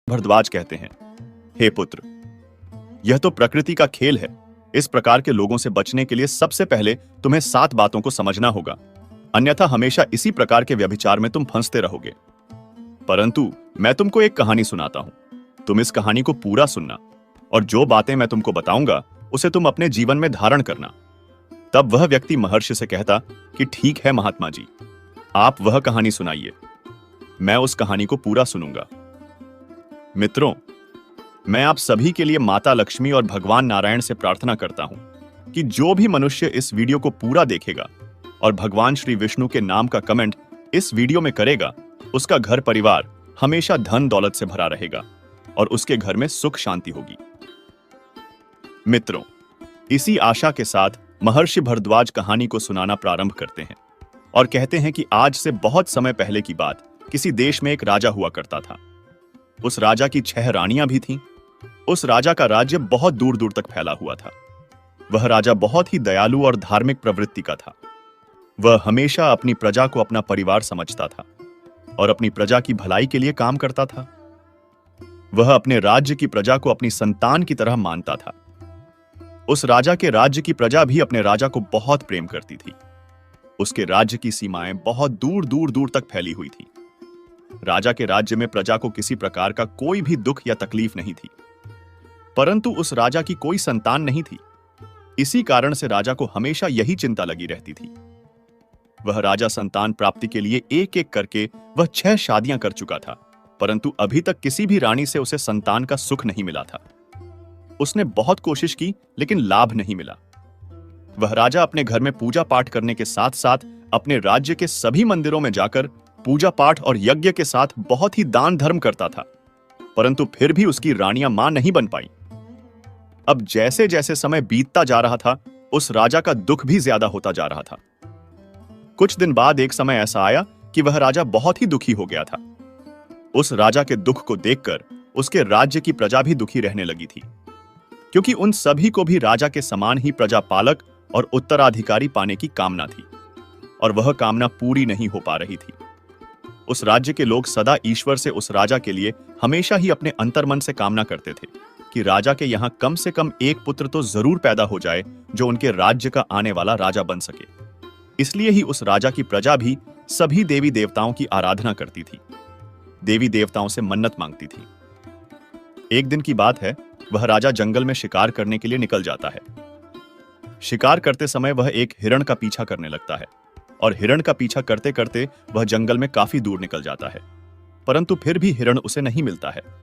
भरद्वाज कहते हैं, हे पुत्र, यह तो प्रकृति का खेल है। इस प्रकार के लोगों से बचने के लिए सबसे पहले तुम्हें 7 बातों को समझना होगा, अन्यथा हमेशा इसी प्रकार के व्यभिचार में तुम फंसते रहोगे। परंतु मैं तुमको एक कहानी सुनाता हूं, तुम इस कहानी को पूरा सुनना और जो बातें मैं तुमको बताऊंगा उसे तुम अपने जीवन में धारण करना। तब वह व्यक्ति महर्षि से कहता कि ठीक है महात्मा जी, आप वह कहानी सुनाइए, मैं उस कहानी को पूरा सुनूंगा। मित्रों, मैं आप सभी के लिए माता लक्ष्मी और भगवान नारायण से प्रार्थना करता हूं कि जो भी मनुष्य इस वीडियो को पूरा देखेगा और भगवान श्री विष्णु के नाम का कमेंट इस वीडियो में करेगा, उसका घर परिवार हमेशा धन दौलत से भरा रहेगा और उसके घर में सुख शांति होगी। मित्रों, इसी आशा के साथ महर्षि भरद्वाज कहानी को सुनाना प्रारंभ करते हैं और कहते हैं कि आज से बहुत समय पहले की बात, किसी देश में एक राजा हुआ करता था। उस राजा की 6 रानियां भी थीं। उस राजा का राज्य बहुत दूर दूर तक फैला हुआ था। वह राजा बहुत ही दयालु और धार्मिक प्रवृत्ति का था। वह हमेशा अपनी प्रजा को अपना परिवार समझता था और अपनी प्रजा की भलाई के लिए काम करता था। वह अपने राज्य की प्रजा को अपनी संतान की तरह मानता था। उस राजा के राज्य की प्रजा भी अपने राजा को बहुत प्रेम करती थी। उसके राज्य की सीमाएं बहुत दूर दूर दूर तक फैली हुई थी। राजा के राज्य में प्रजा को किसी प्रकार का कोई भी दुख या तकलीफ नहीं थी। परंतु उस राजा की कोई संतान नहीं थी। इसी कारण से राजा को हमेशा यही चिंता लगी रहती थी। वह राजा संतान प्राप्ति के लिए एक एक करके वह 6 शादियां कर चुका था, परंतु अभी तक किसी भी रानी से उसे संतान का सुख नहीं मिला था। उसने बहुत कोशिश की लेकिन लाभ नहीं मिला। वह राजा अपने घर में पूजा पाठ करने के साथ साथ अपने राज्य के सभी मंदिरों में जाकर पूजा पाठ और यज्ञ के साथ बहुत ही दान धर्म करता था, परंतु फिर भी उसकी रानियां मां नहीं बन पाई। अब जैसे जैसे समय बीतता जा रहा था, उस राजा का दुख भी ज्यादा होता जा रहा था। कुछ दिन बाद एक समय ऐसा आया कि वह राजा बहुत ही दुखी हो गया था। उस राजा के दुख को देखकर उसके राज्य की प्रजा भी दुखी रहने लगी थी, क्योंकि उन सभी को भी राजा के समान ही प्रजा पालक और उत्तराधिकारी पाने की कामना थी और वह कामना पूरी नहीं हो पा रही थी। उस राज्य के लोग सदा ईश्वर से उस राजा के लिए हमेशा ही अपने अंतर्मन से कामना करते थे कि राजा के यहां कम से कम एक पुत्र तो जरूर पैदा हो जाए जो उनके राज्य का आने वाला राजा बन सके। इसलिए ही उस राजा की प्रजा भी सभी देवी देवताओं की आराधना करती थी, देवी देवताओं से मन्नत मांगती थी। एक दिन की बात है, वह राजा जंगल में शिकार करने के लिए निकल जाता है। शिकार करते समय वह एक हिरण का पीछा करने लगता है और हिरण का पीछा करते करते वह जंगल में काफी दूर निकल जाता है, परंतु फिर भी हिरण उसे नहीं मिलता है।